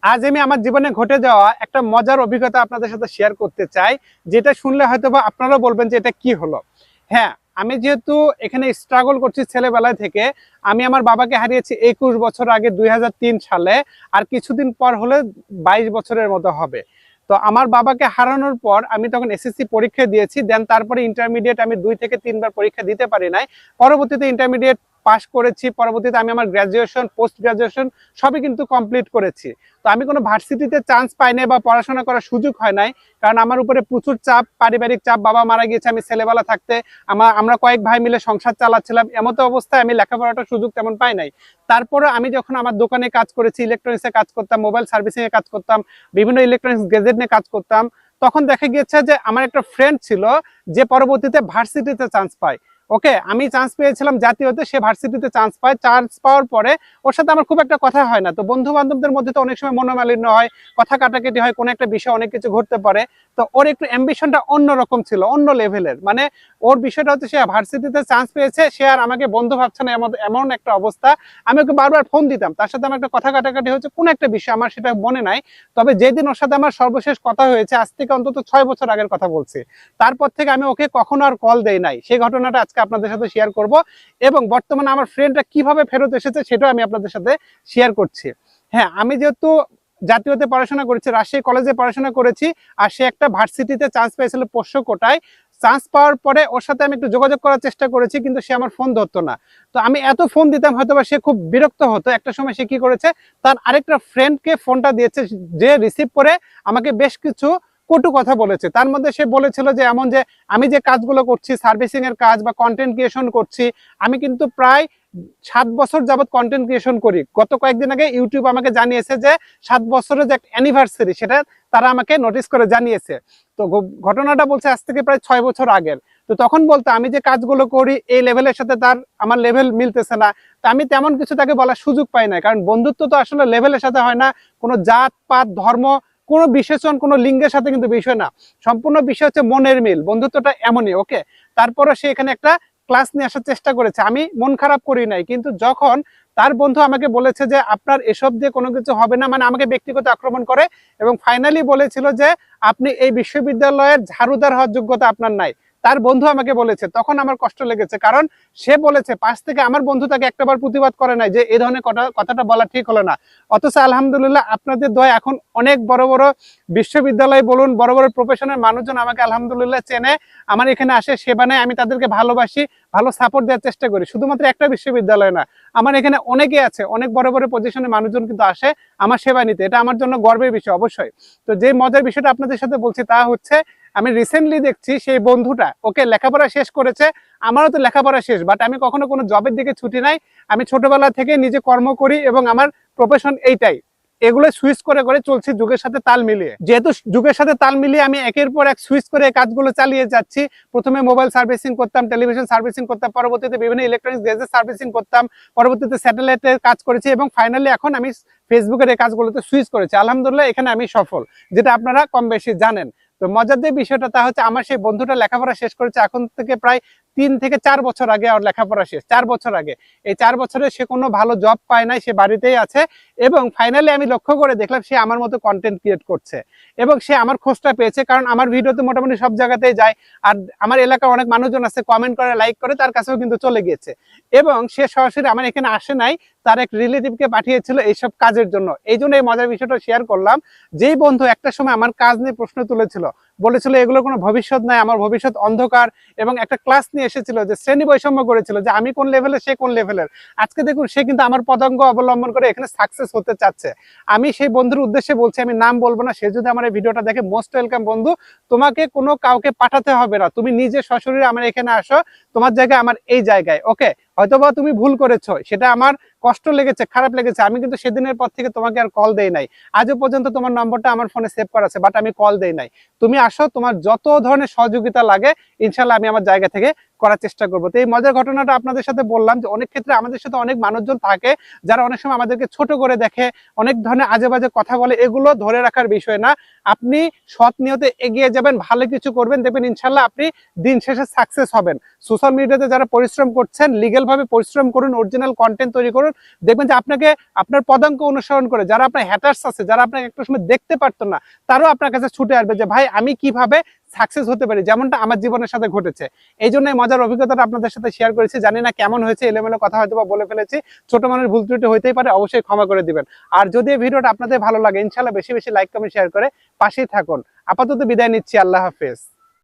আজ আমি আমার জীবনে ঘটে যাওয়া একটা মজার অভিজ্ঞতা আপনাদের সাথে শেয়ার করতে চাই, যেটা শুনলে হয়তোবা আপনারাও বলবেন যে এটা কি হলো। হ্যাঁ, আমি যেহেতু এখানে স্ট্রাগল করছি ছেলেবেলা থেকে। আমি আমার বাবাকে হারিয়েছি 21 বছর আগে 2003 সালে। আর কিছুদিন পর হলে 22 বছরের মতো হবে। তো আমার বাবাকে হারানোর পর আমি তখন এসএসসি পরীক্ষা দিয়েছি, দেন তারপরে ইন্টারমিডিয়েট আমি 2 থেকে 3 বার পরীক্ষা দিতে পারি নাই। পরবর্তীতে ইন্টারমিডিয়েট পাশ করেছি, পরবর্তীতে আমি আমার গ্র্যাজুয়েশন পোস্ট গ্র্যাজুয়েশন সবই কিন্তু কমপ্লিট করেছি। তো আমি কোনো ভার্সিটিতে চান্স পাই নাই বা পড়াশোনা করার সুযোগ হয় নাই, কারণ আমার উপরে প্রচুর চাপ, পারিবারিক চাপ। বাবা মারা গিয়েছে আমি ছেলেবেলা থাকতে। আমরা কয়েক ভাই মিলে সংসার চালাচ্ছিলাম, এমতো অবস্থায় আমি লেখাপড়াটার সুযোগ তেমন পাই নাই। তারপরে আমি যখন আমার দোকানে কাজ করেছি, ইলেকট্রনিক্সে কাজ করতাম, মোবাইল সার্ভিসিং এ কাজ করতাম, বিভিন্ন ইলেকট্রনিক্স গ্যাজেট নিয়ে কাজ করতাম, তখন দেখা গিয়েছে যে আমার একটা ফ্রেন্ড ছিল যে পরবর্তীতে ভার্সিটিতে চান্স পায়। ওকে, আমি চান্স পেয়েছিলাম জাতীয়তে, সে ভার্সিটিতে চান্স পায়। চান্স পাওয়ার পরে ওর সাথে আমার খুব একটা কথা হয় না। তো বন্ধু বান্ধবদের মধ্যে তো অনেক সময় মনোমালিন্য হয়, কথা কাটাকাটি হয়, কোনো একটা বিষয় অনেক কিছু ঘটতে পারে। তো ওর একটু অ্যাম্বিশনটা অন্যরকম ছিল, অন্য লেভেলের। মানে ওর বিষয়টা হচ্ছে সে ভার্সিটিতে চান্স পেয়েছে, সে আর আমাকে বন্ধু ভাবছে না, এমন একটা অবস্থা। আমি ওকে বারবার ফোন দিতাম, তার সাথে আমার একটা কথা কাটাকাটি হচ্ছে কোনো একটা বিষয়, আমার সেটা মনে নাই। তবে যেদিন ওর সাথে আমার সর্বশেষ কথা হয়েছে, আজ থেকে অন্তত 6 বছর আগের কথা বলছি, তারপর থেকে আমি ওকে কখনো আর কল দেই নাই। সেই ঘটনাটা আজকে আপনাদের সাথে শেয়ার করব, এবং বর্তমানে আমার ফ্রেন্ডটা কিভাবে ফেরত এসেছে সেটাও আমি আপনাদের সাথে শেয়ার করছি। হ্যাঁ, আমি যেহেতু জাতীয়তে পড়াশোনা করেছি, রাজশাহী কলেজে পড়াশোনা করেছি, আর সে একটা ভার্সিটিতে চান্স পেয়েছিল পোষ্য কোটায়। চান্স পাওয়ার পরে ওর সাথে আমি একটু যোগাযোগ করার চেষ্টা করেছি, কিন্তু সে আমার ফোন ধরতো না। তো আমি এত ফোন দিতাম, হয়তোবা সে খুব বিরক্ত হতো। একটা সময় সে কি করেছে, তার আরেকটা ফ্রেন্ডকে ফোনটা দিয়েছে, যে রিসিভ করে আমাকে বেশ কিছু কটু কথা বলেছে। তার মধ্যে সে বলেছিল যে এমন যে আমি যে কাজগুলো করছি, সার্ভিসিং এর কাজ বা কন্টেন্ট ক্রিয়েশন করছি, আমি কিন্তু প্রায় 7 বছর যাবত কন্টেন্ট ক্রিয়েশন করি। গত কয়েকদিন আগে ইউটিউব আমাকে জানিয়েছে যে 7 বছরের যে অ্যানিভার্সারি, সেটা তারা আমাকে নোটিস করে জানিয়েছে। তো ঘটনাটা বলছে আজ থেকে প্রায় 6 বছর আগের। তো তখন বলতো আমি যে কাজগুলো করি এই লেভেলের সাথে তার আমার লেভেল মিলতেছে না। তো আমি তেমন কিছু তাকে বলার সুযোগ পাই না, কারণ বন্ধুত্ব তো আসলে লেভেলের সাথে হয় না, কোনো জাত পাত ধর্ম, কোনো বিশেষণ, কোনো লিঙ্গের সাথে কিন্তু বিষয় না। সম্পূর্ণ বিষয় হচ্ছে মনের মিল। বন্ধুত্বটা এমনই। ওকে, তারপরে সে এখানে একটা ক্লাস নিয়ে আসার চেষ্টা করেছে, আমি মন খারাপ করি নাই। কিন্তু যখন তার বন্ধু আমাকে বলেছে যে আপনার এসব দিয়ে কোনো কিছু হবে না, মানে আমাকে ব্যক্তিগত আক্রমণ করে, এবং ফাইনালি বলেছিল যে আপনি এই বিশ্ববিদ্যালয়ের ঝাড়ুদার হওয়ার যোগ্যতা আপনার নাই, তার বন্ধু আমাকে বলেছে, তখন আমার কষ্ট লেগেছে। কারণ সে বলেছে পাশ থেকে, আমার বন্ধু তাকে একটাবার প্রতিবাদ করে নাই যে এই ধরনের কথাটা বলা ঠিক হলো না। অথচ আলহামদুলিল্লাহ আপনাদের দয়া এখন অনেক বড় বড় বিশ্ববিদ্যালয় বলুন, বড় বড় প্রফেশনের মানুষজন আমাকে আলহামদুলিল্লাহ চেনে, আমার এখানে আসে, সেবা নেয়, আমি তাদেরকে ভালোবাসি, ভালো সাপোর্ট দেওয়ার চেষ্টা করি। শুধুমাত্র একটা বিশ্ববিদ্যালয় না, আমার এখানে অনেকে আছে, অনেক বড় বড় পজিশনের মানুষজন কিন্তু আসে আমার সেবা নিতে। এটা আমার জন্য গর্বের বিষয় অবশ্যই। তো যে মজার বিষয়টা আপনাদের সাথে বলছি তা হচ্ছে, আমি রিসেন্টলি দেখছি সেই বন্ধুটা, ওকে, লেখাপড়া শেষ করেছে, আমারও তো লেখাপড়া শেষ, বাট আমি কখনো কোনো জবের দিকে ছুটি নাই। আমি ছোটবেলা থেকে নিজে কর্ম করি, এবং আমার প্রফেশন এইটাই। এগুলো সুইচ করে করে চলছি যুগের সাথে তাল মিলিয়ে। যেহেতু যুগের সাথে তাল মিলিয়ে আমি একের পর এক সুইচ করে কাজগুলো চালিয়ে যাচ্ছি। প্রথমে মোবাইল সার্ভিসিং করতাম, টেলিভিশন সার্ভিসিং করতাম, পরবর্তীতে বিভিন্ন ইলেকট্রনিক্স গ্যাজেট সার্ভিসিং করতাম, পরবর্তীতে স্যাটেলাইটের কাজ করেছি, এবং ফাইনালি এখন আমি ফেসবুকের এই কাজগুলোতে সুইচ করেছি। আলহামদুলিল্লাহ এখানে আমি সফল, যেটা আপনারা কম বেশি জানেন। তো মজার যে বিষয়টা তা হচ্ছে, আমার সেই বন্ধুটা লেখাপড়া শেষ করেছে এখন থেকে প্রায় 3 থেকে 4 বছর আগে। আর লেখাপড়া শেষ 4 বছর আগে। এই 4 বছরে সে কোনো ভালো জব পায় নাই, সে বাড়িতেই আছে। এবং ফাইনালি আমি লক্ষ্য করে দেখলাম সে আমার মতো কন্টেন্ট ক্রিয়েট করছে, এবং সে আমার খোঁজটা পেয়েছে, কারণ আমার ভিডিও তো মোটামুটি সব জায়গাতেই যায়। আর আমার এলাকার অনেক মানুষজন আছে, কমেন্ট করে, লাইক করে, তার কাছেও কিন্তু চলে গিয়েছে। এবং সে সরাসরি আমার এখানে আসে নাই, তার এক রিলেটিভকে পাঠিয়েছিল এইসব কাজের জন্য। এই জন্য এই মজার বিষয়টা শেয়ার করলাম। যেই বন্ধু একটা সময় আমার কাজ নিয়ে প্রশ্ন তুলেছিল, বলেছিল এগুলো কোনো ভবিষ্যৎ নাই, আমার ভবিষ্যৎ অন্ধকার, এবং একটা ক্লাস নিয়ে এসেছিল যে শ্রেণী বৈষম্য করেছিল যে আমি কোন লেভেলের, সে কোন লেভেলের, আজকে দেখুন সে কিন্তু আমার পদাঙ্ক অবলম্বন করে এখানে সাকসেস হতে চাচ্ছে। আমি সেই বন্ধুর উদ্দেশ্যে বলছি, আমি নাম বলবো না, সে যদি আমার এই ভিডিওটা দেখে, মোস্ট ওয়েলকাম বন্ধু। তোমাকে কোনো কাউকে পাঠাতে হবে না, তুমি নিজে সশরীরে আমার এখানে আসো, তোমার জায়গায় আমার এই জায়গায়। ওকে, হয়তোবা তুমি ভুল করেছো, সেটা আমার কষ্ট লেগেছে, খারাপ লেগেছে, আমি কিন্তু সেদিনের পর থেকে তোমাকে আর কল দেই নাই। আজও পর্যন্ত তোমার নম্বরটা আমার ফোনে সেভ করা আছে, বাট আমি কল দেই নাই। তুমি আসো, তোমার যত ধরনের সহযোগিতা লাগে ইনশাল্লাহ আমি আমার জায়গা থেকে করার চেষ্টা করবো। তো এই মজার ঘটনাটা আপনাদের সাথে বললাম যে অনেক ক্ষেত্রে আমাদের সাথে অনেক মানুষজন থাকে যারা অনেক সময় আমাদেরকে ছোট করে দেখে, অনেক ধরনের আজে বাজে কথা বলে, এগুলো ধরে রাখার বিষয় না। আপনি সৎ নিয়তে এগিয়ে যাবেন, ভালো কিছু করবেন, দেখবেন ইনশাল্লাহ আপনি দিন শেষে সাকসেস হবেন। সোশ্যাল মিডিয়াতে যারা পরিশ্রম করছেন লিগ্যাল ভাবে পরিশ্রম করুন, অরিজিনাল কন্টেন্ট তৈরি করুন, দেখবেন যে আপনাকে আপনার পদাঙ্ক অনুসরণ করে যারা আপনার হ্যাটার্স আছে, যারা আপনাকে একটা সময় দেখতে পারতো না, তারাও আপনার কাছে ছুটে আসবে যে ভাই আমি কিভাবে সাকসেস হতে পারি, যেমনটা আমার জীবনের সাথে ঘটেছে। এই জন্য এই মজার অভিজ্ঞতাটা আপনাদের সাথে শেয়ার করেছি। জানি না কেমন হয়েছে, এলোমেলো কথা হয়তো বা বলে ফেলেছি, ছোট মানুষ ভুল ত্রুটি হইতেই পারে, অবশ্যই ক্ষমা করে দিবেন। আর যদি এই ভিডিওটা আপনাদের ভালো লাগে ইনশাল্লাহ বেশি বেশি লাইক কমেন্ট শেয়ার করে পাশেই থাকুন। আপাতত বিদায় নিচ্ছি, আল্লাহ হাফেজ।